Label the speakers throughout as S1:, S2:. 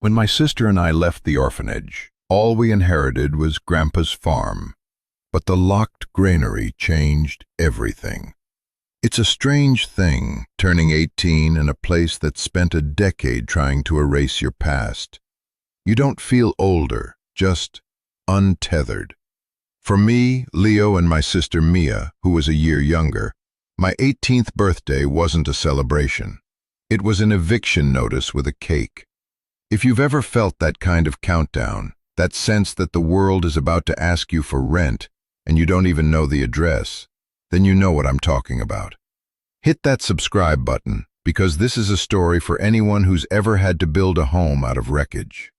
S1: When my sister and I left the orphanage, all we inherited was Grandpa's farm. But the locked granary changed everything. It's a strange thing, turning 18 in a place that spent a decade trying to erase your past. You don't feel older, just untethered. For me, Leo, and my sister Mia, who was a year younger, my 18th birthday wasn't a celebration. It was an eviction notice with a cake. If you've ever felt that kind of countdown, that sense that the world is about to ask you for rent and you don't even know the address, then you know what I'm talking about. Hit that subscribe button, because this is a story for anyone who's ever had to build a home out of wreckage.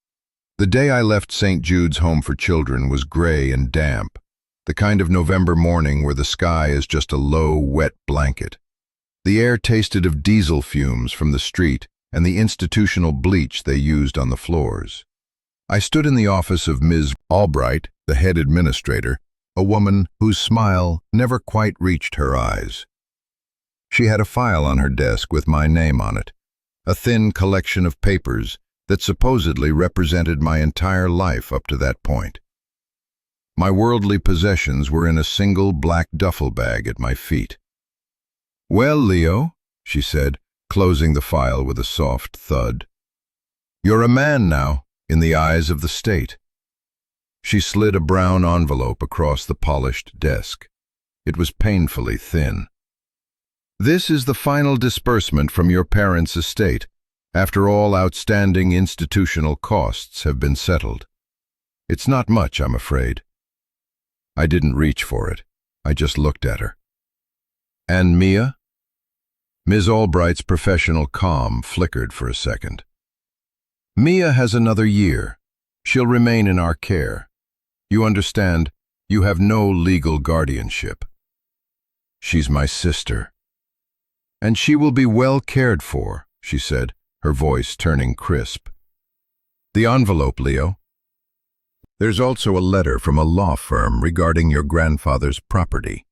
S1: The day I left St. Jude's Home for Children was gray and damp, the kind of November morning where the sky is just a low, wet blanket. The air tasted of diesel fumes from the street and the institutional bleach they used on the floors. I stood in the office of Ms. Albright, the head administrator, a woman whose smile never quite reached her eyes. She had a file on her desk with my name on it, a thin collection of papers that supposedly represented my entire life up to that point. My worldly possessions were in a single black duffel bag at my feet. "Well, Leo," she said, closing the file with a soft thud. "You're a man now, in the eyes of the state." She slid a brown envelope across the polished desk. It was painfully thin. "This is the final disbursement from your parents' estate, after all outstanding institutional costs have been settled. It's not much, I'm afraid." I didn't reach for it. I just looked at her. "And Mia?" Ms. Albright's professional calm flickered for a second. "Mia has another year. She'll remain in our care. You understand, you have no legal guardianship." "She's my sister." "And she will be well cared for," she said, her voice turning crisp. "The envelope, Leo. There's also a letter from a law firm regarding your grandfather's property.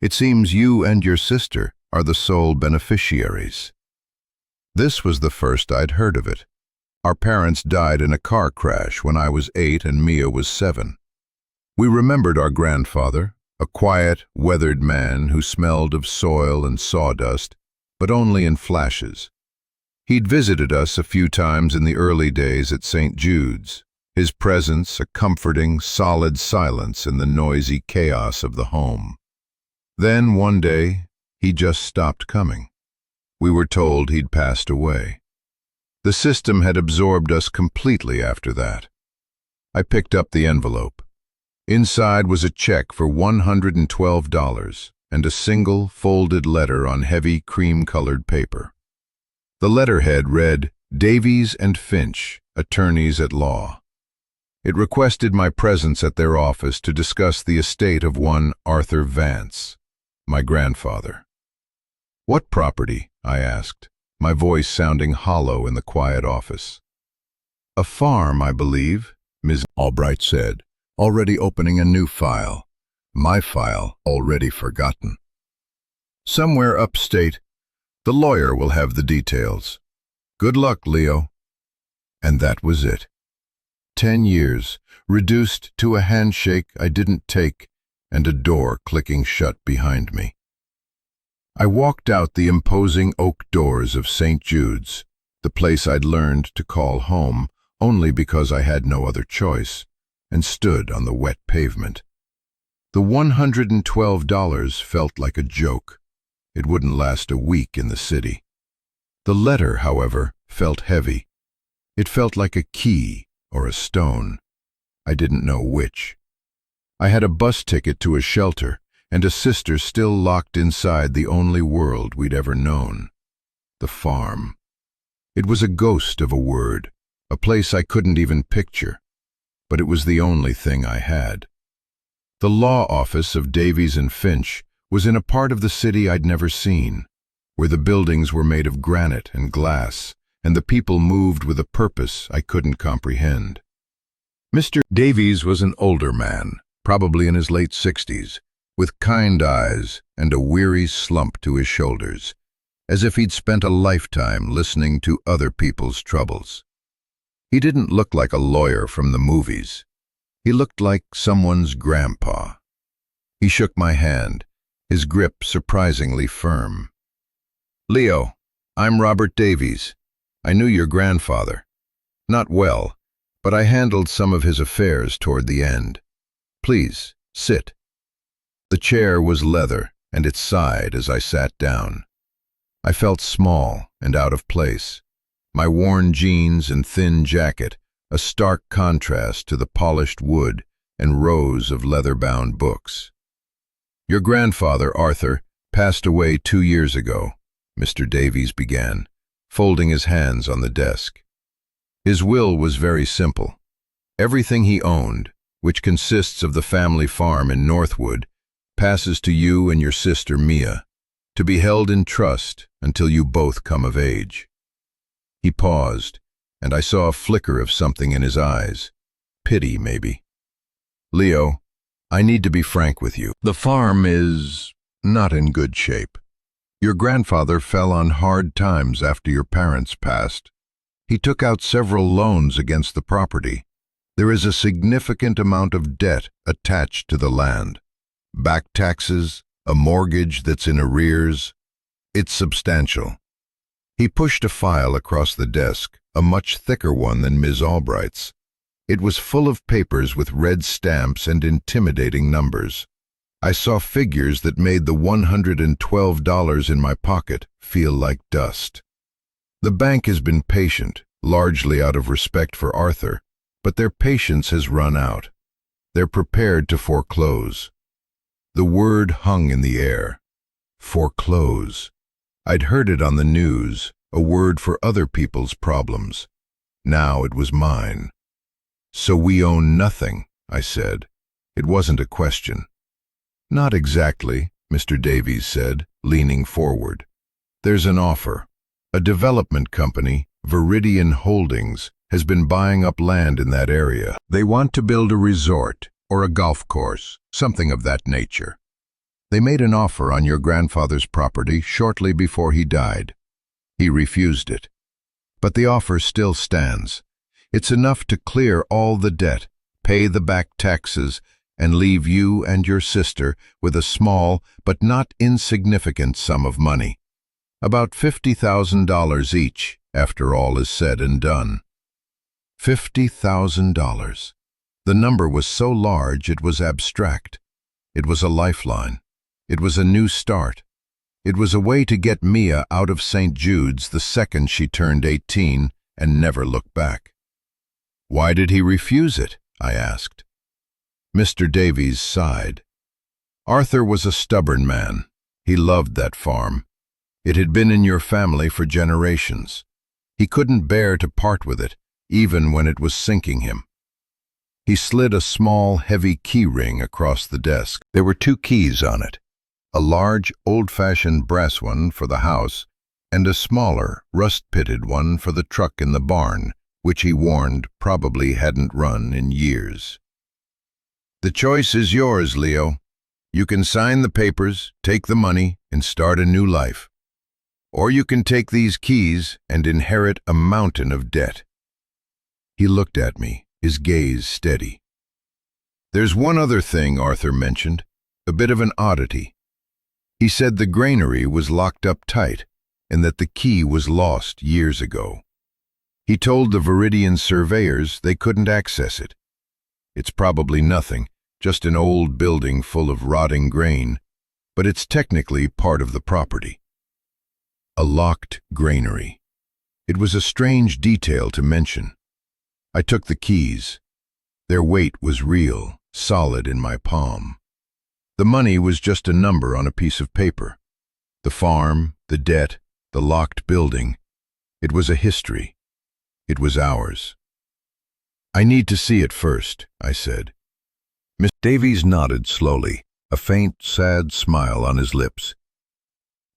S1: It seems you and your sister are the sole beneficiaries." This was the first I'd heard of it. Our parents died in a car crash when I was 8 and Mia was 7. We remembered our grandfather, a quiet, weathered man who smelled of soil and sawdust, but only in flashes. He'd visited us a few times in the early days at St. Jude's, his presence a comforting, solid silence in the noisy chaos of the home. Then, one day, he just stopped coming. We were told he'd passed away. The system had absorbed us completely after that. I picked up the envelope. Inside was a check for $112 and a single, folded letter on heavy, cream-colored paper. The letterhead read, "Davies and Finch, Attorneys at Law." It requested my presence at their office to discuss the estate of one Arthur Vance, my grandfather. "What property?" I asked, my voice sounding hollow in the quiet office. "A farm, I believe," Ms. Albright said, already opening a new file, my file already forgotten. "Somewhere upstate. The lawyer will have the details. Good luck, Leo." And that was it. 10 years, reduced to a handshake I didn't take and a door clicking shut behind me. I walked out the imposing oak doors of St. Jude's, the place I'd learned to call home only because I had no other choice, and stood on the wet pavement. The $112 felt like a joke. It wouldn't last a week in the city. The letter, however, felt heavy. It felt like a key or a stone. I didn't know which. I had a bus ticket to a shelter and a sister still locked inside the only world we'd ever known, the farm. It was a ghost of a word, a place I couldn't even picture, but it was the only thing I had. The law office of Davies and Finch was in a part of the city I'd never seen, where the buildings were made of granite and glass, and the people moved with a purpose I couldn't comprehend. Mr. Davies was an older man, probably in his late 60s, with kind eyes and a weary slump to his shoulders, as if he'd spent a lifetime listening to other people's troubles. He didn't look like a lawyer from the movies. He looked like someone's grandpa. He shook my hand, his grip surprisingly firm. "Leo, I'm Robert Davies. I knew your grandfather. Not well, but I handled some of his affairs toward the end. Please, sit." The chair was leather, and it sighed as I sat down. I felt small and out of place. My worn jeans and thin jacket, a stark contrast to the polished wood and rows of leather-bound books. "Your grandfather, Arthur, passed away 2 years ago," Mr. Davies began, folding his hands on the desk. "His will was very simple. Everything he owned, which consists of the family farm in Northwood, passes to you and your sister Mia, to be held in trust until you both come of age." He paused, and I saw a flicker of something in his eyes. Pity, maybe. "Leo, I need to be frank with you. The farm is not in good shape. Your grandfather fell on hard times after your parents passed. He took out several loans against the property. There is a significant amount of debt attached to the land. Back taxes, a mortgage that's in arrears. It's substantial." He pushed a file across the desk, a much thicker one than Ms. Albright's. It was full of papers with red stamps and intimidating numbers. I saw figures that made the $112 in my pocket feel like dust. The bank has been patient, largely out of respect for Arthur, but their patience has run out. They're prepared to foreclose. The word hung in the air. Foreclose. I'd heard it on the news, a word for other people's problems. Now it was mine. "So we own nothing," I said. It wasn't a question. "Not exactly," Mr. Davies said, leaning forward. "There's an offer. A development company, Viridian Holdings, has been buying up land in that area. They want to build a resort or a golf course, something of that nature. They made an offer on your grandfather's property shortly before he died. He refused it. But the offer still stands. It's enough to clear all the debt, pay the back taxes, and leave you and your sister with a small but not insignificant sum of money. About $50,000 each, after all is said and done." $50,000. The number was so large it was abstract. It was a lifeline. It was a new start. It was a way to get Mia out of St. Jude's the second she turned 18 and never look back. "Why did he refuse it?" I asked. Mr. Davies sighed. "Arthur was a stubborn man. He loved that farm. It had been in your family for generations. He couldn't bear to part with it, even when it was sinking him." He slid a small, heavy key ring across the desk. There were 2 keys on it. A large, old-fashioned brass one for the house, and a smaller, rust-pitted one for the truck in the barn, which he warned probably hadn't run in years. "The choice is yours, Leo. You can sign the papers, take the money, and start a new life. Or you can take these keys and inherit a mountain of debt." He looked at me, his gaze steady. "There's one other thing Arthur mentioned, a bit of an oddity. He said the granary was locked up tight and that the key was lost years ago. He told the Viridian surveyors they couldn't access it. It's probably nothing, just an old building full of rotting grain, but it's technically part of the property." A locked granary. It was a strange detail to mention. I took the keys. Their weight was real, solid in my palm. The money was just a number on a piece of paper. The farm, the debt, the locked building. It was a history. It was ours. "I need to see it first," I said. Miss Davies nodded slowly, a faint, sad smile on his lips.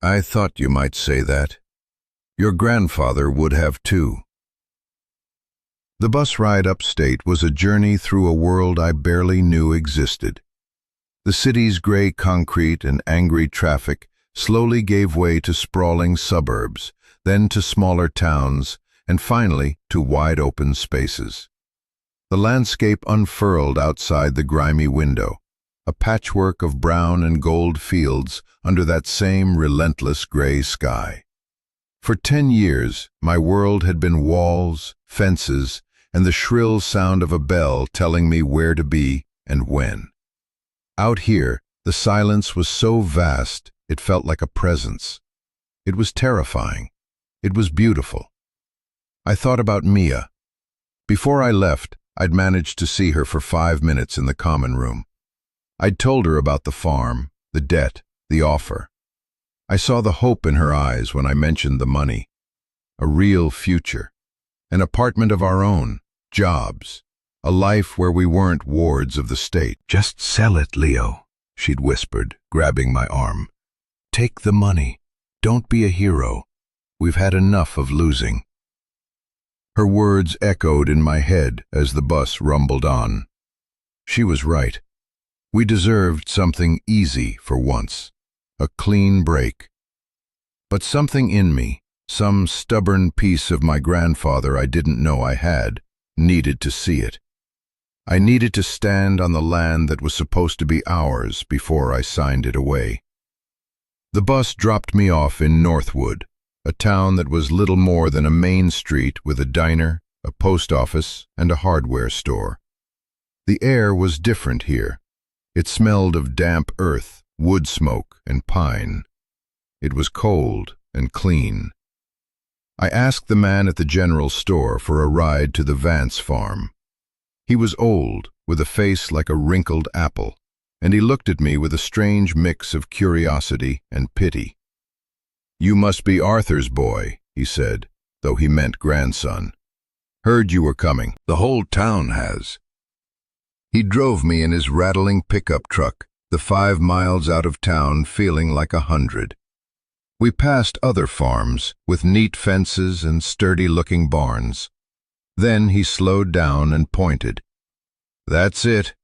S1: "I thought you might say that. Your grandfather would have too." The bus ride upstate was a journey through a world I barely knew existed. The city's gray concrete and angry traffic slowly gave way to sprawling suburbs, then to smaller towns, and finally to wide-open spaces. The landscape unfurled outside the grimy window, a patchwork of brown and gold fields under that same relentless gray sky. For 10 years, my world had been walls, fences, and the shrill sound of a bell telling me where to be and when. Out here, the silence was so vast it felt like a presence. It was terrifying. It was beautiful. I thought about Mia. Before I left, I'd managed to see her for 5 minutes in the common room. I'd told her about the farm, the debt, the offer. I saw the hope in her eyes when I mentioned the money. A real future. An apartment of our own, jobs, a life where we weren't wards of the state. "Just sell it, Leo," she'd whispered, grabbing my arm. "Take the money. Don't be a hero. We've had enough of losing." Her words echoed in my head as the bus rumbled on. She was right. We deserved something easy for once, a clean break. But something in me, some stubborn piece of my grandfather I didn't know I had, needed to see it. I needed to stand on the land that was supposed to be ours before I signed it away. The bus dropped me off in Northwood, a town that was little more than a main street with a diner, a post office, and a hardware store. The air was different here. It smelled of damp earth, wood smoke, and pine. It was cold and clean. I asked the man at the general store for a ride to the Vance farm. He was old, with a face like a wrinkled apple, and he looked at me with a strange mix of curiosity and pity. "You must be Arthur's boy," he said, though he meant grandson. "Heard you were coming. The whole town has." He drove me in his rattling pickup truck, the 5 miles out of town feeling like 100. We passed other farms with neat fences and sturdy-looking barns. Then he slowed down and pointed. "That's it.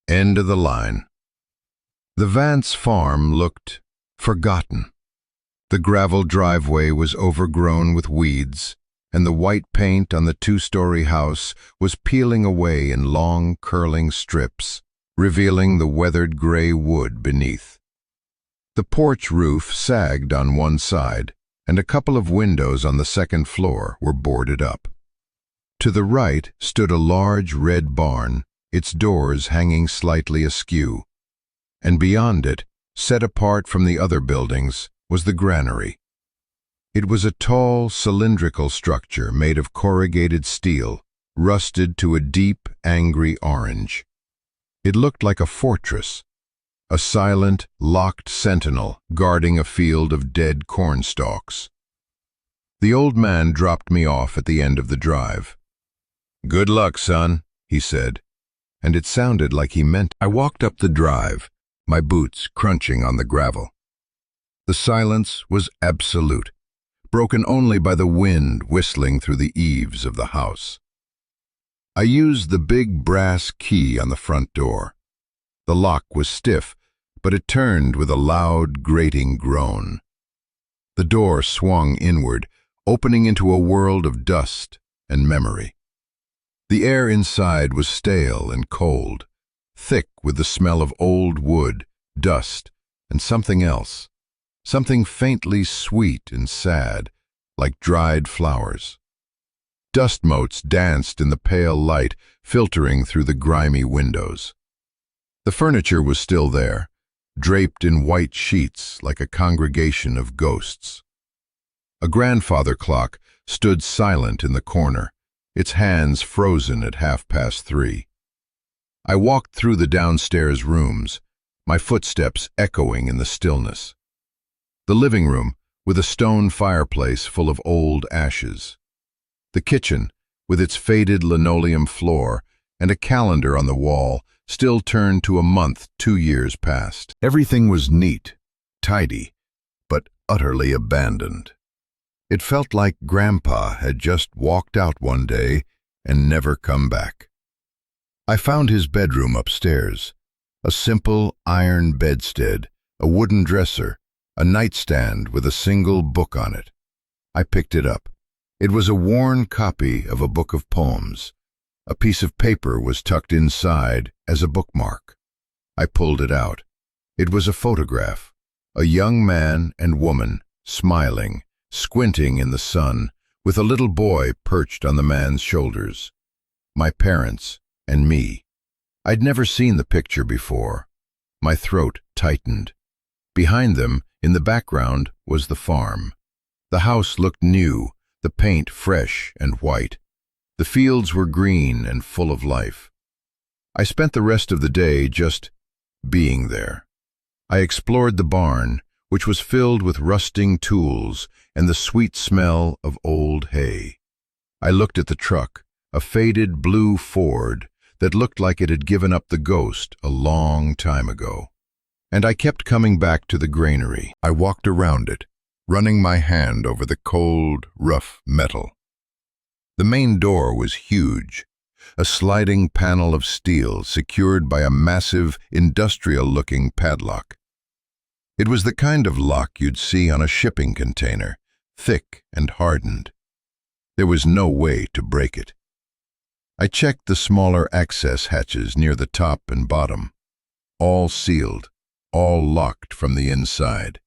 S1: End of the line." The Vance farm looked forgotten. The gravel driveway was overgrown with weeds, and the white paint on the 2-story house was peeling away in long, curling strips, revealing the weathered gray wood beneath. The porch roof sagged on one side, and a couple of windows on the second floor were boarded up. To the right stood a large red barn, its doors hanging slightly askew, and beyond it, set apart from the other buildings, was the granary. It was a tall, cylindrical structure made of corrugated steel, rusted to a deep, angry orange. It looked like a fortress, a silent, locked sentinel guarding a field of dead corn stalks. The old man dropped me off at the end of the drive. "Good luck, son," he said, and it sounded like he meant. I walked up the drive, my boots crunching on the gravel. The silence was absolute, broken only by the wind whistling through the eaves of the house. I used the big brass key on the front door. The lock was stiff, but it turned with a loud, grating groan. The door swung inward, opening into a world of dust and memory. The air inside was stale and cold, thick with the smell of old wood, dust, and something else, something faintly sweet and sad, like dried flowers. Dust motes danced in the pale light filtering through the grimy windows. The furniture was still there, draped in white sheets like a congregation of ghosts. A grandfather clock stood silent in the corner, its hands frozen at 3:30. I walked through the downstairs rooms, my footsteps echoing in the stillness. The living room, with a stone fireplace full of old ashes. The kitchen, with its faded linoleum floor and a calendar on the wall, still turned to a month 2 years past. Everything was neat, tidy, but utterly abandoned. It felt like Grandpa had just walked out one day and never come back. I found his bedroom upstairs, a simple iron bedstead, a wooden dresser, a nightstand with a single book on it. I picked it up. It was a worn copy of a book of poems. A piece of paper was tucked inside as a bookmark. I pulled it out. It was a photograph. A young man and woman, smiling, squinting in the sun, with a little boy perched on the man's shoulders. My parents and me. I'd never seen the picture before. My throat tightened. Behind them, in the background, was the farm. The house looked new, the paint fresh and white. The fields were green and full of life. I spent the rest of the day just being there. I explored the barn, which was filled with rusting tools and the sweet smell of old hay. I looked at the truck, a faded blue Ford that looked like it had given up the ghost a long time ago. And I kept coming back to the granary. I walked around it, running my hand over the cold, rough metal. The main door was huge, a sliding panel of steel secured by a massive, industrial-looking padlock. It was the kind of lock you'd see on a shipping container, thick and hardened. There was no way to break it. I checked the smaller access hatches near the top and bottom. All sealed, all locked from the inside.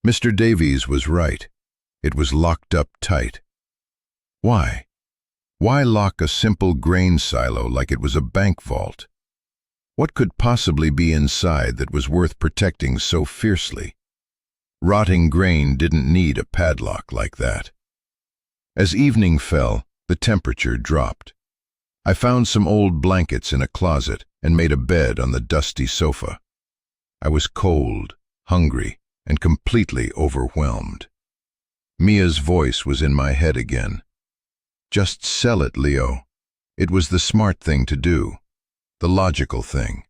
S1: Mr. Davies was right. It was locked up tight. Why? Why lock a simple grain silo like it was a bank vault? What could possibly be inside that was worth protecting so fiercely? Rotting grain didn't need a padlock like that. As evening fell, the temperature dropped. I found some old blankets in a closet and made a bed on the dusty sofa. I was cold, hungry, and completely overwhelmed. Mia's voice was in my head again. Just sell it, Leo. It was the smart thing to do, the logical thing.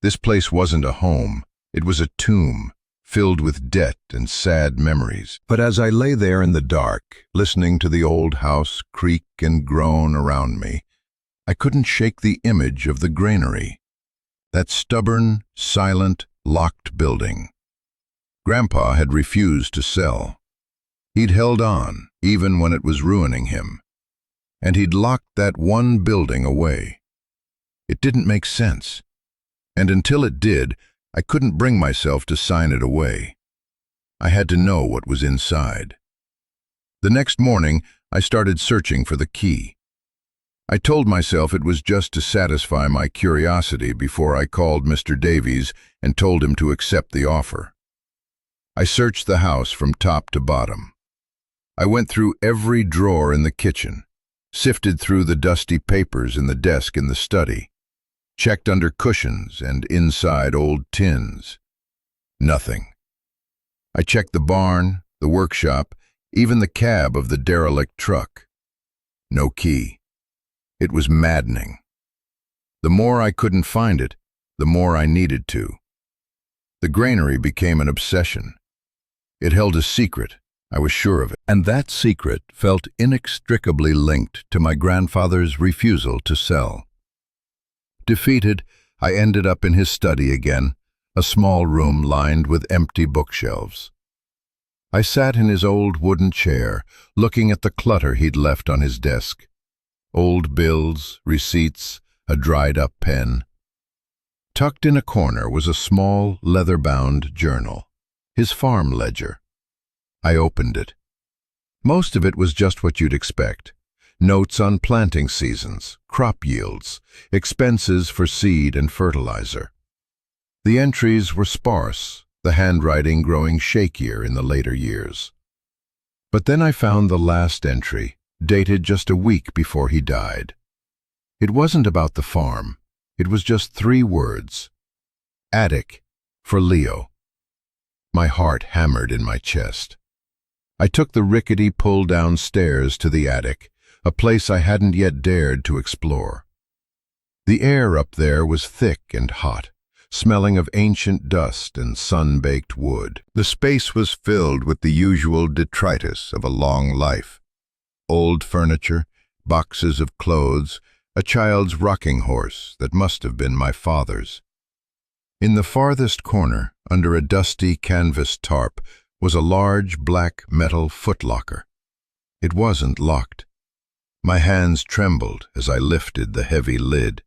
S1: This place wasn't a home, it was a tomb, filled with debt and sad memories. But as I lay there in the dark, listening to the old house creak and groan around me, I couldn't shake the image of the granary. That stubborn, silent, locked building. Grandpa had refused to sell. He'd held on, even when it was ruining him. And he'd locked that one building away. It didn't make sense. And until it did, I couldn't bring myself to sign it away. I had to know what was inside. The next morning, I started searching for the key. I told myself it was just to satisfy my curiosity before I called Mr. Davies and told him to accept the offer. I searched the house from top to bottom. I went through every drawer in the kitchen, sifted through the dusty papers in the desk in the study, checked under cushions and inside old tins. Nothing. I checked the barn, the workshop, even the cab of the derelict truck. No key. It was maddening. The more I couldn't find it, the more I needed to. The granary became an obsession. It held a secret, I was sure of it, and that secret felt inextricably linked to my grandfather's refusal to sell. Defeated, I ended up in his study again, a small room lined with empty bookshelves. I sat in his old wooden chair, looking at the clutter he'd left on his desk. Old bills, receipts, a dried-up pen. Tucked in a corner was a small, leather-bound journal, his farm ledger. I opened it. Most of it was just what you'd expect. Notes on planting seasons, crop yields, expenses for seed and fertilizer. The entries were sparse, the handwriting growing shakier in the later years. But then I found the last entry, dated just a week before he died. It wasn't about the farm. It was just 3 words. Attic for Leo. My heart hammered in my chest. I took the rickety pull-down stairs to the attic, a place I hadn't yet dared to explore. The air up there was thick and hot, smelling of ancient dust and sun-baked wood. The space was filled with the usual detritus of a long life. Old furniture, boxes of clothes, a child's rocking horse that must have been my father's. In the farthest corner, under a dusty canvas tarp, was a large black metal footlocker. It wasn't locked. My hands trembled as I lifted the heavy lid.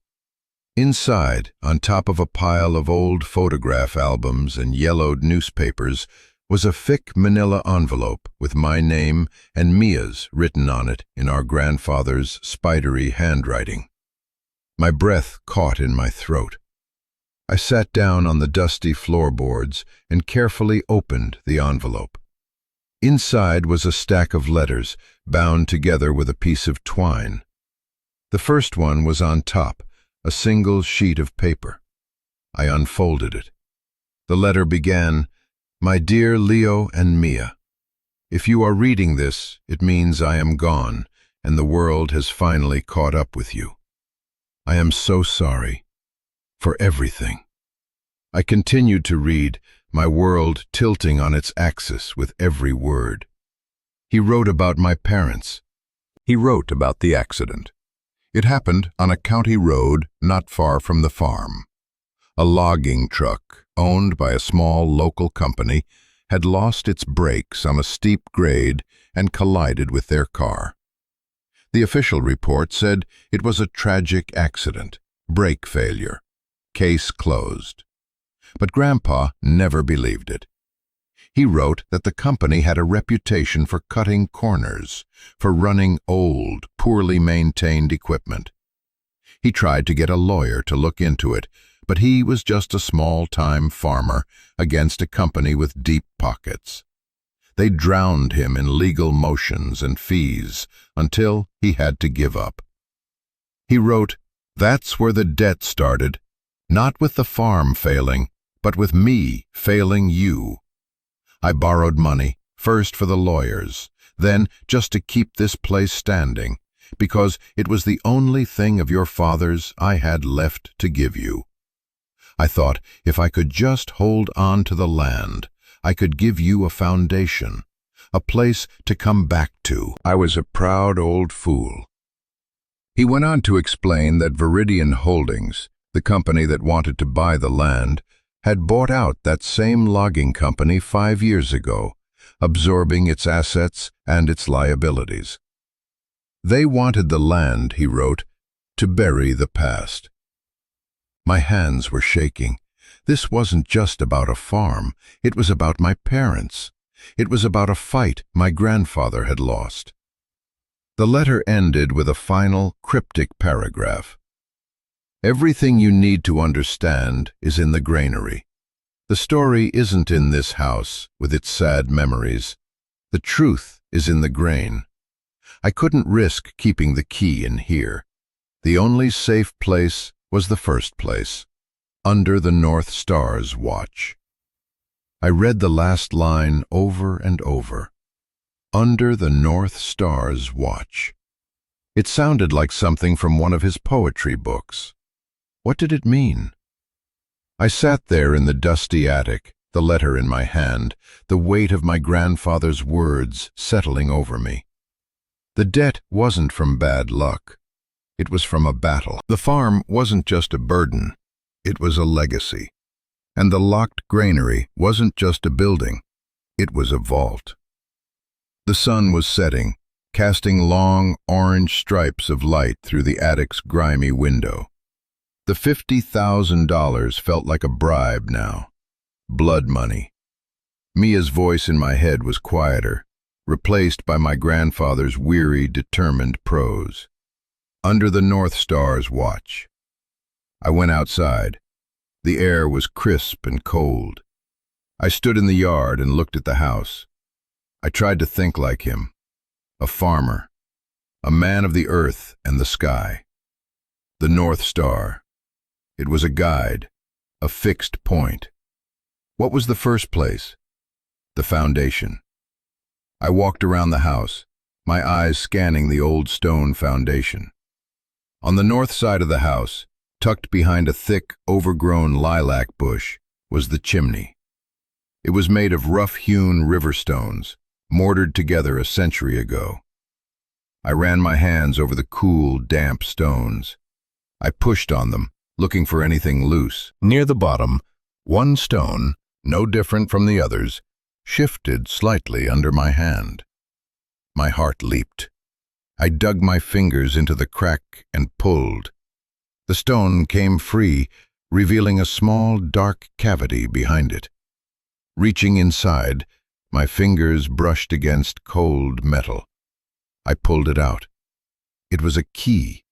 S1: Inside, on top of a pile of old photograph albums and yellowed newspapers, was a thick manila envelope with my name and Mia's written on it in our grandfather's spidery handwriting. My breath caught in my throat. I sat down on the dusty floorboards and carefully opened the envelope. Inside was a stack of letters, bound together with a piece of twine. The first one was on top, a single sheet of paper. I unfolded it. The letter began, "My dear Leo and Mia, if you are reading this, it means I am gone, and the world has finally caught up with you. I am so sorry for everything." I continued to read, my world tilting on its axis with every word. He wrote about my parents. He wrote about the accident. It happened on a county road not far from the farm. A logging truck, owned by a small local company, had lost its brakes on a steep grade and collided with their car. The official report said it was a tragic accident, brake failure, case closed. But Grandpa never believed it. He wrote that the company had a reputation for cutting corners, for running old, poorly maintained equipment. He tried to get a lawyer to look into it, but he was just a small-time farmer against a company with deep pockets. They drowned him in legal motions and fees until he had to give up. He wrote, "That's where the debt started, not with the farm failing, but with me failing you. I borrowed money, first for the lawyers, then just to keep this place standing, because it was the only thing of your father's I had left to give you. I thought if I could just hold on to the land, I could give you a foundation, a place to come back to. I was a proud old fool." He went on to explain that Viridian Holdings, the company that wanted to buy the land, had bought out that same logging company 5 years ago, absorbing its assets and its liabilities. They wanted the land, he wrote, to bury the past. My hands were shaking. This wasn't just about a farm. It was about my parents. It was about a fight my grandfather had lost. The letter ended with a final, cryptic paragraph. "Everything you need to understand is in the granary. The story isn't in this house with its sad memories. The truth is in the grain. I couldn't risk keeping the key in here. The only safe place was the first place, under the North Star's watch." I read the last line over and over. Under the North Star's watch. It sounded like something from one of his poetry books. What did it mean? I sat there in the dusty attic, the letter in my hand, the weight of my grandfather's words settling over me. The debt wasn't from bad luck. It was from a battle. The farm wasn't just a burden. It was a legacy. And the locked granary wasn't just a building. It was a vault. The sun was setting, casting long orange stripes of light through the attic's grimy window. The $50,000 felt like a bribe now. Blood money. Mia's voice in my head was quieter, replaced by my grandfather's weary, determined prose. Under the North Star's watch. I went outside. The air was crisp and cold. I stood in the yard and looked at the house. I tried to think like him. A farmer. A man of the earth and the sky. The North Star. It was a guide, a fixed point. What was the first place? The foundation. I walked around the house, my eyes scanning the old stone foundation. On the north side of the house, tucked behind a thick, overgrown lilac bush, was the chimney. It was made of rough-hewn river stones, mortared together a century ago. I ran my hands over the cool, damp stones. I pushed on them, looking for anything loose. Near the bottom, one stone, no different from the others, shifted slightly under my hand. My heart leaped. I dug my fingers into the crack and pulled. The stone came free, revealing a small, dark cavity behind it. Reaching inside, my fingers brushed against cold metal. I pulled it out. It was a key,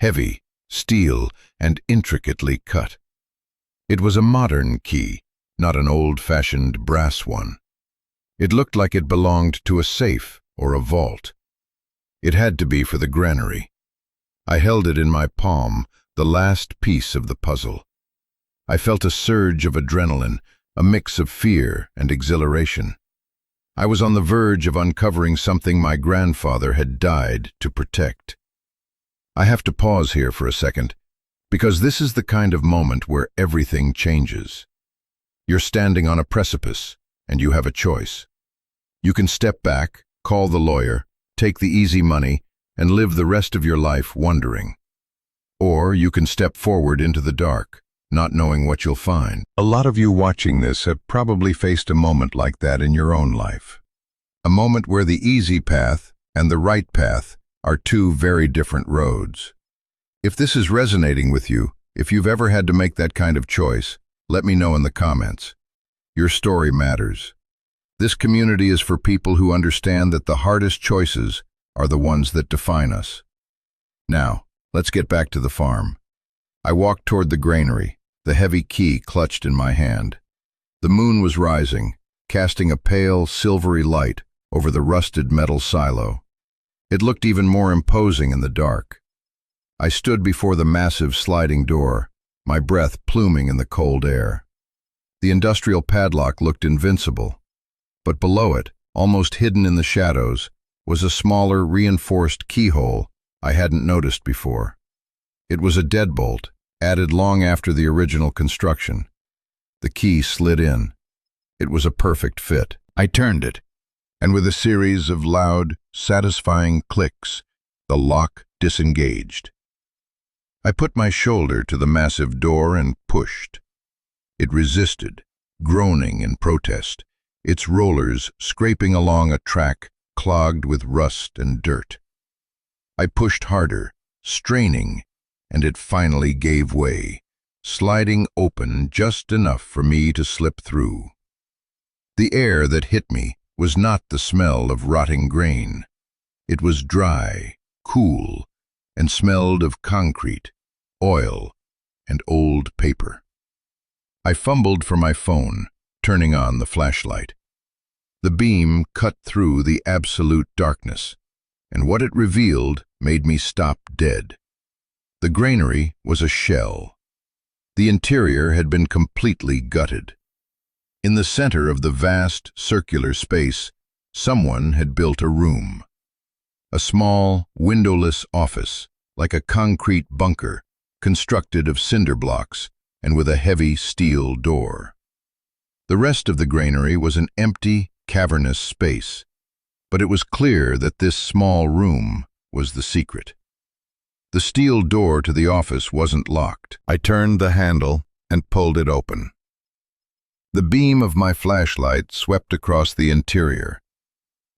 S1: heavy, steel, and intricately cut. It was a modern key, not an old-fashioned brass one. It looked like it belonged to a safe or a vault. It had to be for the granary. I held it in my palm, the last piece of the puzzle. I felt a surge of adrenaline, a mix of fear and exhilaration. I was on the verge of uncovering something my grandfather had died to protect. I have to pause here for a second, because this is the kind of moment where everything changes. You're standing on a precipice, and you have a choice. You can step back, call the lawyer, take the easy money, and live the rest of your life wondering. Or you can step forward into the dark, not knowing what you'll find. A lot of you watching this have probably faced a moment like that in your own life. A moment where the easy path and the right path are two very different roads. If this is resonating with you, if you've ever had to make that kind of choice, let me know in the comments. Your story matters. This community is for people who understand that the hardest choices are the ones that define us. Now, let's get back to the farm. I walked toward the granary, the heavy key clutched in my hand. The moon was rising, casting a pale, silvery light over the rusted metal silo. It looked even more imposing in the dark. I stood before the massive sliding door, my breath pluming in the cold air. The industrial padlock looked invincible, but below it, almost hidden in the shadows, was a smaller, reinforced keyhole I hadn't noticed before. It was a deadbolt, added long after the original construction. The key slid in. It was a perfect fit. I turned it, and with a series of loud, satisfying clicks, the lock disengaged. I put my shoulder to the massive door and pushed. It resisted, groaning in protest, its rollers scraping along a track clogged with rust and dirt. I pushed harder, straining, and it finally gave way, sliding open just enough for me to slip through. The air that hit me was not the smell of rotting grain. It was dry, cool, and smelled of concrete, oil, and old paper. I fumbled for my phone, turning on the flashlight. The beam cut through the absolute darkness, and what it revealed made me stop dead. The granary was a shell. The interior had been completely gutted. In the center of the vast, circular space, someone had built a room. A small, windowless office, like a concrete bunker, constructed of cinder blocks and with a heavy steel door. The rest of the granary was an empty, cavernous space, but it was clear that this small room was the secret. The steel door to the office wasn't locked. I turned the handle and pulled it open. The beam of my flashlight swept across the interior.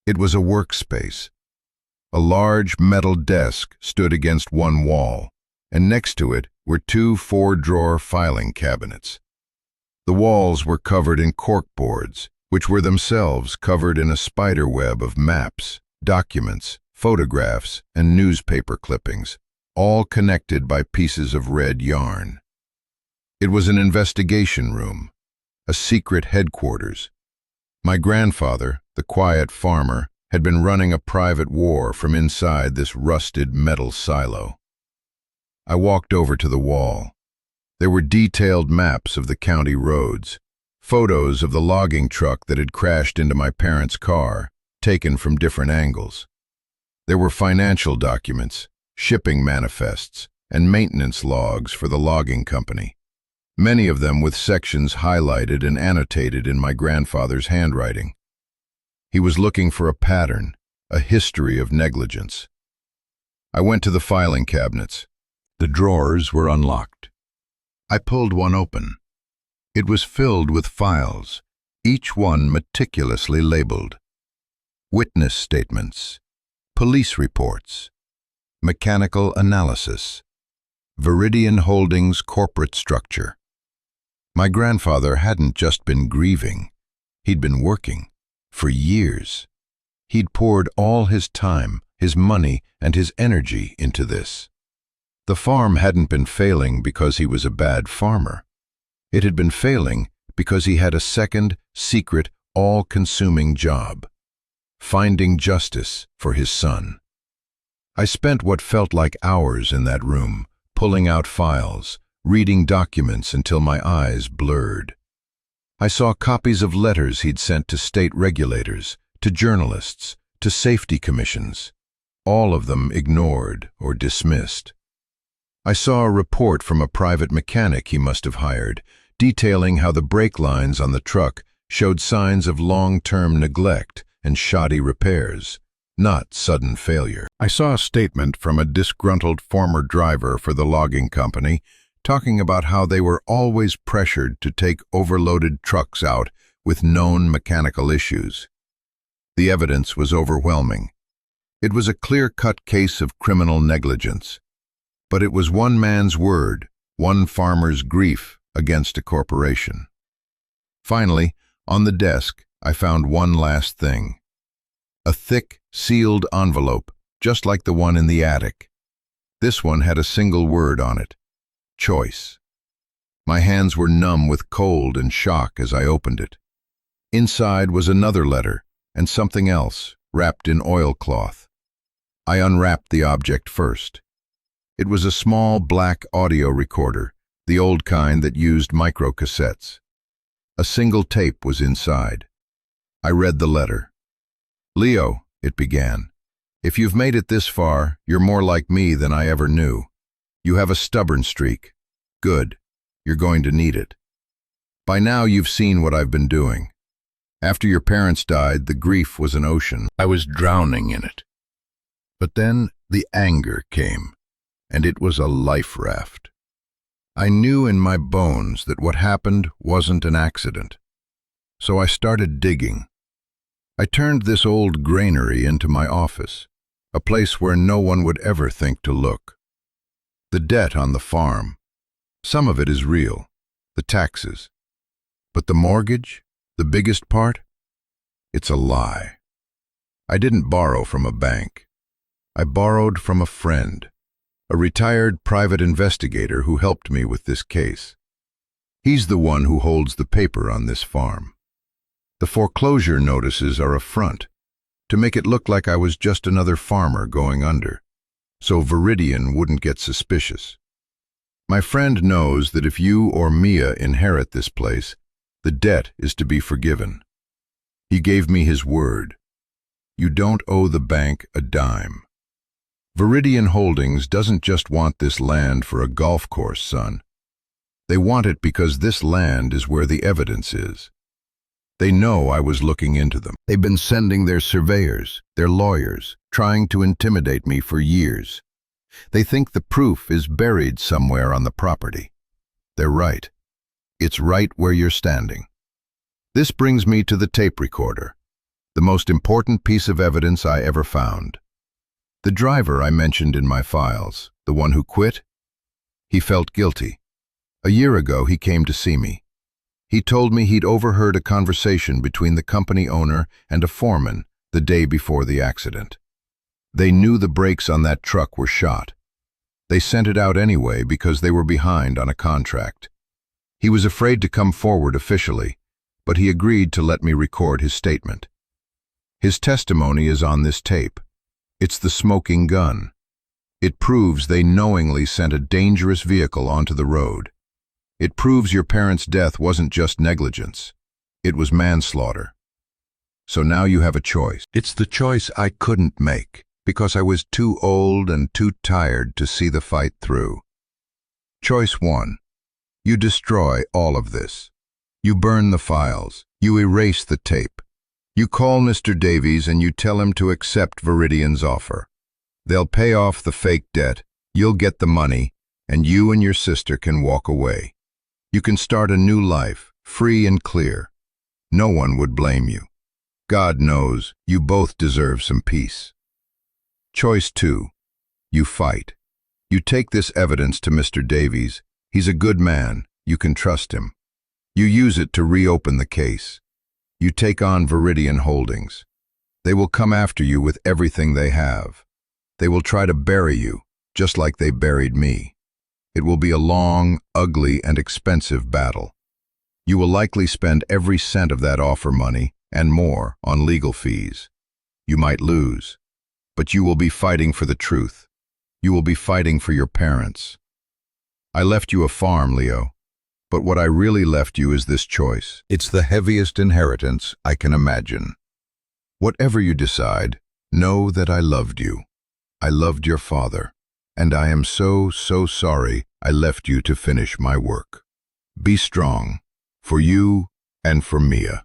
S1: It was a workspace. A large metal desk stood against one wall, and next to it were two 4-drawer filing cabinets. The walls were covered in corkboards, which were themselves covered in a spider web of maps, documents, photographs, and newspaper clippings, all connected by pieces of red yarn. It was an investigation room, a secret headquarters. My grandfather, the quiet farmer, had been running a private war from inside this rusted metal silo. I walked over to the wall. There were detailed maps of the county roads, photos of the logging truck that had crashed into my parents' car, taken from different angles. There were financial documents, shipping manifests, and maintenance logs for the logging company, many of them with sections highlighted and annotated in my grandfather's handwriting. He was looking for a pattern, a history of negligence. I went to the filing cabinets. The drawers were unlocked. I pulled one open. It was filled with files, each one meticulously labeled. Witness statements, police reports, mechanical analysis, Viridian Holdings corporate structure. My grandfather hadn't just been grieving, he'd been working for years. He'd poured all his time, his money, and his energy into this. The farm hadn't been failing because he was a bad farmer. It had been failing because he had a second, secret, all-consuming job: finding justice for his son. I spent what felt like hours in that room, pulling out files, reading documents until my eyes blurred. I saw copies of letters he'd sent to state regulators, to journalists, to safety commissions, all of them ignored or dismissed. I saw a report from a private mechanic he must have hired, detailing how the brake lines on the truck showed signs of long-term neglect and shoddy repairs, not sudden failure. I saw a statement from a disgruntled former driver for the logging company talking about how they were always pressured to take overloaded trucks out with known mechanical issues. The evidence was overwhelming. It was a clear-cut case of criminal negligence. But it was one man's word, one farmer's grief against a corporation. Finally, on the desk, I found one last thing. A thick, sealed envelope, just like the one in the attic. This one had a single word on it: choice. My hands were numb with cold and shock as I opened it. Inside was another letter, and something else, wrapped in oilcloth. I unwrapped the object first. It was a small black audio recorder, the old kind that used microcassettes. A single tape was inside. I read the letter. "Leo," it began, "if you've made it this far, you're more like me than I ever knew. You have a stubborn streak. Good. You're going to need it. By now you've seen what I've been doing. After your parents died, the grief was an ocean. I was drowning in it. But then the anger came, and it was a life raft. I knew in my bones that what happened wasn't an accident. So I started digging. I turned this old granary into my office, a place where no one would ever think to look. The debt on the farm, some of it is real, the taxes. But the mortgage, the biggest part, it's a lie. I didn't borrow from a bank. I borrowed from a friend, a retired private investigator who helped me with this case. He's the one who holds the paper on this farm. The foreclosure notices are a front, to make it look like I was just another farmer going under, so Viridian wouldn't get suspicious. My friend knows that if you or Mia inherit this place, the debt is to be forgiven. He gave me his word. You don't owe the bank a dime. Viridian Holdings doesn't just want this land for a golf course, son. They want it because this land is where the evidence is. They know I was looking into them. They've been sending their surveyors, their lawyers, trying to intimidate me for years. They think the proof is buried somewhere on the property. They're right. It's right where you're standing. This brings me to the tape recorder, the most important piece of evidence I ever found. The driver I mentioned in my files, the one who quit, he felt guilty. A year ago, he came to see me. He told me he'd overheard a conversation between the company owner and a foreman the day before the accident. They knew the brakes on that truck were shot. They sent it out anyway because they were behind on a contract. He was afraid to come forward officially, but he agreed to let me record his statement. His testimony is on this tape. It's the smoking gun. It proves they knowingly sent a dangerous vehicle onto the road. It proves your parents' death wasn't just negligence. It was manslaughter. So now you have a choice. It's the choice I couldn't make because I was too old and too tired to see the fight through. Choice 1. You destroy all of this. You burn the files. You erase the tape. You call Mr. Davies and you tell him to accept Viridian's offer. They'll pay off the fake debt, you'll get the money, and you and your sister can walk away. You can start a new life, free and clear. No one would blame you. God knows you both deserve some peace. Choice 2. You fight. You take this evidence to Mr. Davies. He's a good man. You can trust him. You use it to reopen the case. You take on Viridian Holdings. They will come after you with everything they have. They will try to bury you, just like they buried me. It will be a long, ugly, and expensive battle. You will likely spend every cent of that offer money, and more, on legal fees. You might lose, but you will be fighting for the truth. You will be fighting for your parents. I left you a farm, Leo, but what I really left you is this choice. It's the heaviest inheritance I can imagine. Whatever you decide, know that I loved you. I loved your father, and I am so sorry I left you to finish my work. Be strong, for you and for Mia.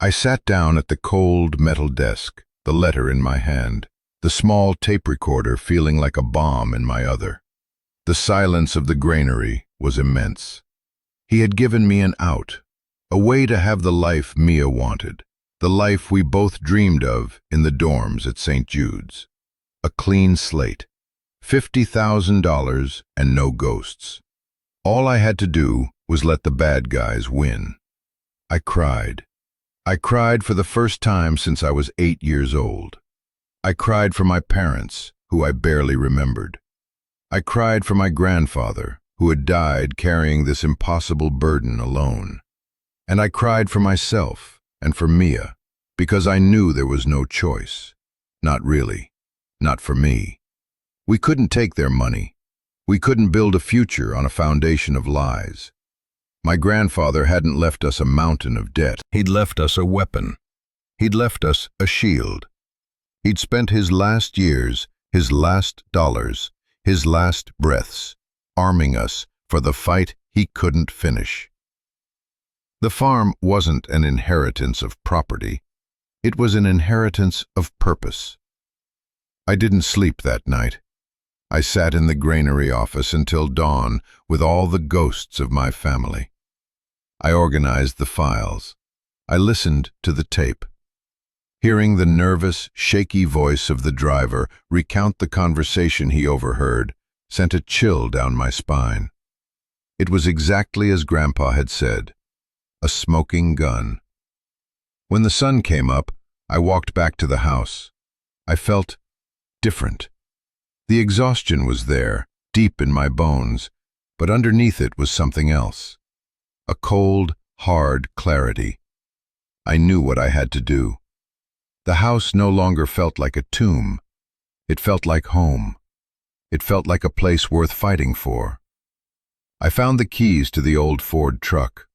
S1: I sat down at the cold metal desk, the letter in my hand, the small tape recorder feeling like a bomb in my other. The silence of the granary was immense. He had given me an out, a way to have the life Mia wanted, the life we both dreamed of in the dorms at St. Jude's. A clean slate, $50,000 and no ghosts. All I had to do was let the bad guys win. I cried. I cried for the first time since I was 8 years old. I cried for my parents, who I barely remembered. I cried for my grandfather, who had died carrying this impossible burden alone. And I cried for myself and for Mia, because I knew there was no choice. Not really. Not for me. We couldn't take their money. We couldn't build a future on a foundation of lies. My grandfather hadn't left us a mountain of debt. He'd left us a weapon. He'd left us a shield. He'd spent his last years, his last dollars, his last breaths, arming us for the fight he couldn't finish. The farm wasn't an inheritance of property. It was an inheritance of purpose. I didn't sleep that night. I sat in the granary office until dawn with all the ghosts of my family. I organized the files. I listened to the tape. Hearing the nervous, shaky voice of the driver recount the conversation he overheard sent a chill down my spine. It was exactly as Grandpa had said, a smoking gun. When the sun came up, I walked back to the house. I felt different. The exhaustion was there, deep in my bones, but underneath it was something else. A cold, hard clarity. I knew what I had to do. The house no longer felt like a tomb. It felt like home. It felt like a place worth fighting for. I found the keys to the old Ford truck.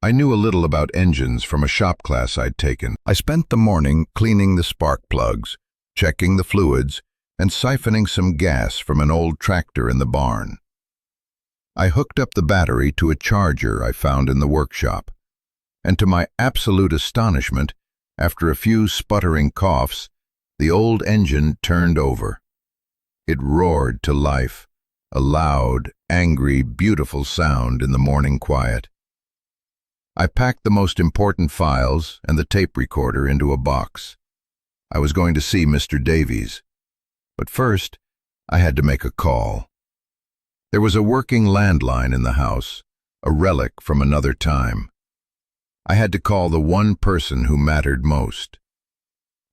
S1: I knew a little about engines from a shop class I'd taken. I spent the morning cleaning the spark plugs, checking the fluids, and siphoning some gas from an old tractor in the barn. I hooked up the battery to a charger I found in the workshop, and to my absolute astonishment, after a few sputtering coughs, the old engine turned over. It roared to life, a loud, angry, beautiful sound in the morning quiet. I packed the most important files and the tape recorder into a box. I was going to see Mr. Davies. But first, I had to make a call. There was a working landline in the house, a relic from another time. I had to call the one person who mattered most.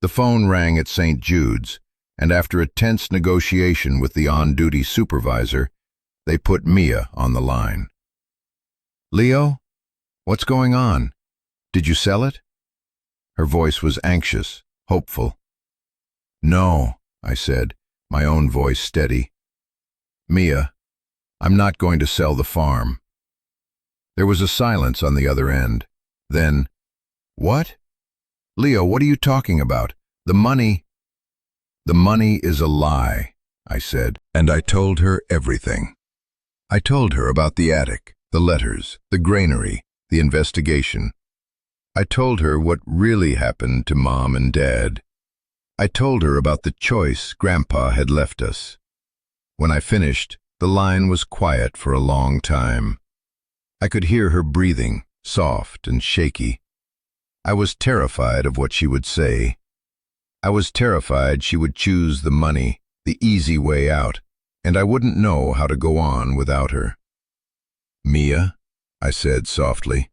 S1: The phone rang at St. Jude's, and after a tense negotiation with the on-duty supervisor, they put Mia on the line. "Leo, what's going on? Did you sell it?" Her voice was anxious, hopeful. "No," I said, my own voice steady. "Mia, I'm not going to sell the farm." There was a silence on the other end. Then, "What? Leo, what are you talking about? The money—" "The money is a lie," I said, and I told her everything. I told her about the attic, the letters, the granary, the investigation. I told her what really happened to Mom and Dad. I told her about the choice Grandpa had left us. When I finished, the line was quiet for a long time. I could hear her breathing, soft and shaky. I was terrified of what she would say. I was terrified she would choose the money, the easy way out, and I wouldn't know how to go on without her. "Mia," I said softly.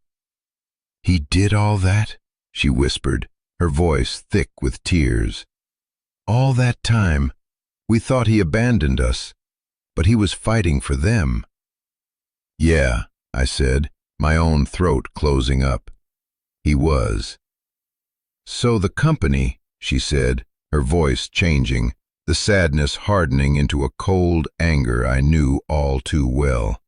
S1: "He did all that?" she whispered, her voice thick with tears. "All that time, we thought he abandoned us, but he was fighting for them." "Yeah," I said, my own throat closing up. "He was." "So the company," she said, her voice changing, the sadness hardening into a cold anger I knew all too well.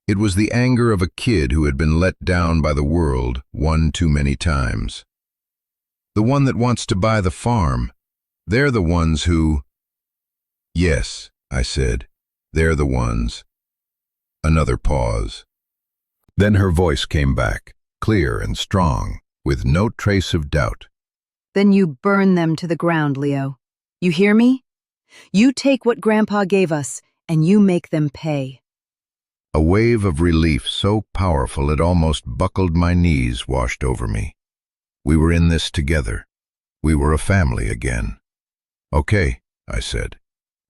S1: It was the anger of a kid who had been let down by the world one too many times. "The one that wants to buy the farm. They're the ones who—" "Yes," I said, "they're the ones." Another pause. Then her voice came back, clear and strong, with no trace of doubt.
S2: "Then you burn them to the ground, Leo. You hear me? You take what Grandpa gave us, and you make them pay."
S1: A wave of relief so powerful it almost buckled my knees washed over me. We were in this together. We were a family again. "Okay," I said.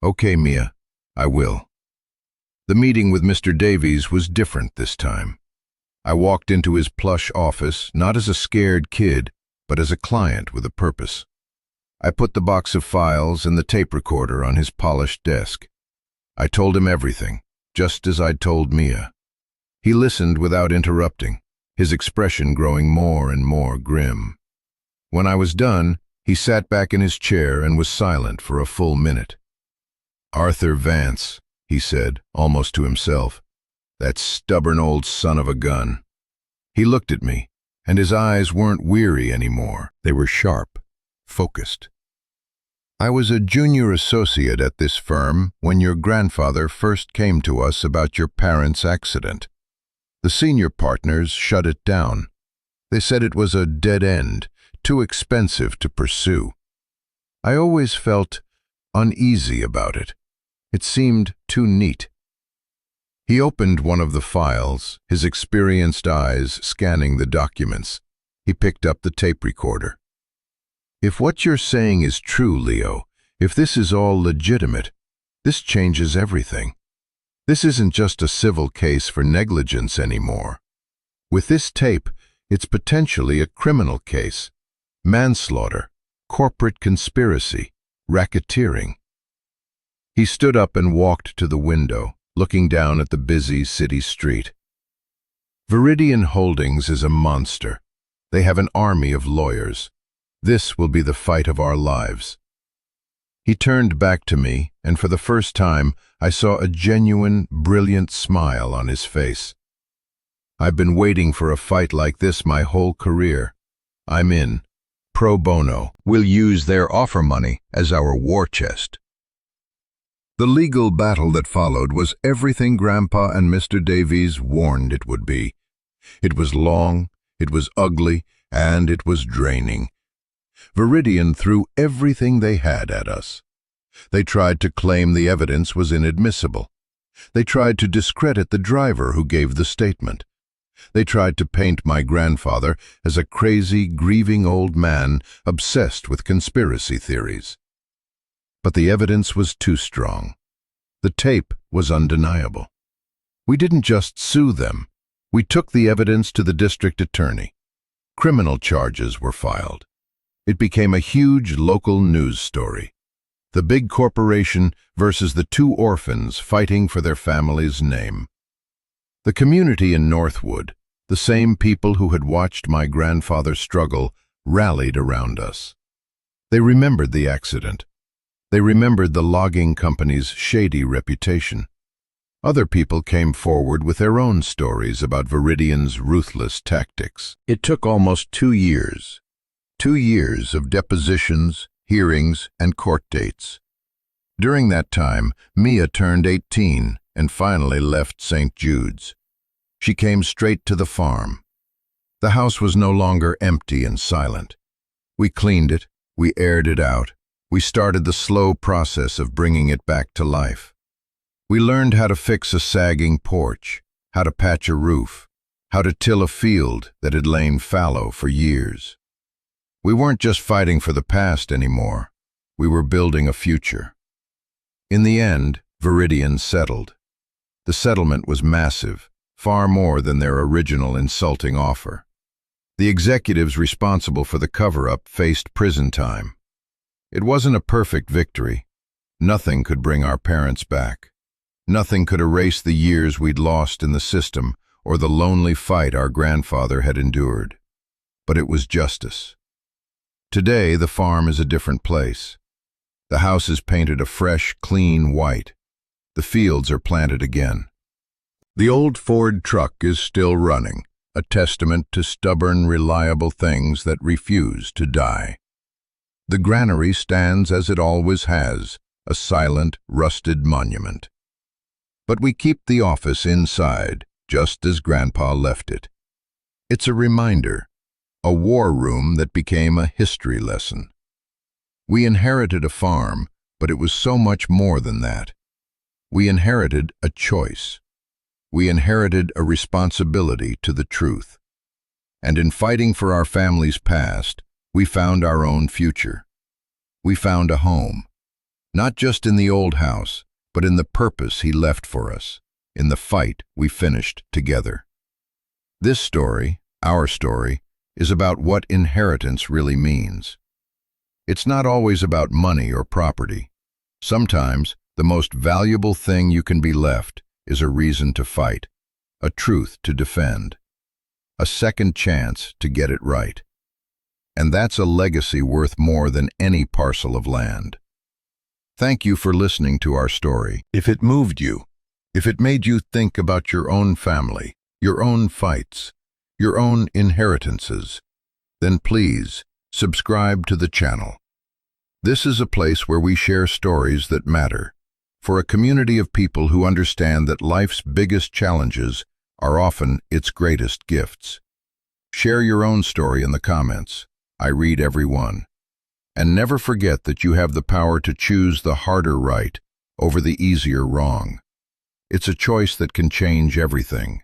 S1: "Okay, Mia, I will." The meeting with Mr. Davies was different this time. I walked into his plush office, not as a scared kid, but as a client with a purpose. I put the box of files and the tape recorder on his polished desk. I told him everything, just as I'd told Mia. He listened without interrupting, his expression growing more and more grim. When I was done, he sat back in his chair and was silent for a full minute. "Arthur Vance," he said, almost to himself. "That stubborn old son of a gun." He looked at me, and his eyes weren't weary anymore. They were sharp, focused. "I was a junior associate at this firm when your grandfather first came to us about your parents' accident. The senior partners shut it down. They said it was a dead end, too expensive to pursue. I always felt uneasy about it. It seemed too neat." He opened one of the files, his experienced eyes scanning the documents. He picked up the tape recorder. "If what you're saying is true, Leo, if this is all legitimate, this changes everything. This isn't just a civil case for negligence anymore. With this tape, it's potentially a criminal case. Manslaughter, corporate conspiracy, racketeering." He stood up and walked to the window, looking down at the busy city street. "Viridian Holdings is a monster. They have an army of lawyers. This will be the fight of our lives." He turned back to me, and for the first time, I saw a genuine, brilliant smile on his face. "I've been waiting for a fight like this my whole career. I'm in. Pro bono. We'll use their offer money as our war chest." The legal battle that followed was everything Grandpa and Mr. Davies warned it would be. It was long, it was ugly, and it was draining. Viridian threw everything they had at us. They tried to claim the evidence was inadmissible. They tried to discredit the driver who gave the statement. They tried to paint my grandfather as a crazy, grieving old man obsessed with conspiracy theories. But the evidence was too strong. The tape was undeniable. We didn't just sue them. We took the evidence to the district attorney. Criminal charges were filed. It became a huge local news story. The big corporation versus the two orphans fighting for their family's name. The community in Northwood, the same people who had watched my grandfather struggle, rallied around us. They remembered the accident. They remembered the logging company's shady reputation. Other people came forward with their own stories about Viridian's ruthless tactics. It took almost 2 years. 2 years of depositions, hearings, and court dates. During that time, Mia turned 18 and finally left St. Jude's. She came straight to the farm. The house was no longer empty and silent. We cleaned it, we aired it out, we started the slow process of bringing it back to life. We learned how to fix a sagging porch, how to patch a roof, how to till a field that had lain fallow for years. We weren't just fighting for the past anymore. We were building a future. In the end, Viridian settled. The settlement was massive, far more than their original insulting offer. The executives responsible for the cover-up faced prison time. It wasn't a perfect victory. Nothing could bring our parents back. Nothing could erase the years we'd lost in the system or the lonely fight our grandfather had endured. But it was justice. Today, the farm is a different place. The house is painted a fresh, clean white. The fields are planted again. The old Ford truck is still running, a testament to stubborn, reliable things that refuse to die. The granary stands as it always has, a silent, rusted monument. But we keep the office inside, just as Grandpa left it. It's a reminder, a war room that became a history lesson. We inherited a farm, but it was so much more than that. We inherited a choice. We inherited a responsibility to the truth. And in fighting for our family's past, we found our own future. We found a home, not just in the old house, but in the purpose he left for us, in the fight we finished together. This story, our story, is about what inheritance really means. It's not always about money or property. Sometimes, the most valuable thing you can be left is a reason to fight, a truth to defend, a second chance to get it right. And that's a legacy worth more than any parcel of land. Thank you for listening to our story. If it moved you, if it made you think about your own family, your own fights, your own inheritances, then please subscribe to the channel. This is a place where we share stories that matter, for a community of people who understand that life's biggest challenges are often its greatest gifts. Share your own story in the comments. I read every one. And never forget that you have the power to choose the harder right over the easier wrong. It's a choice that can change everything.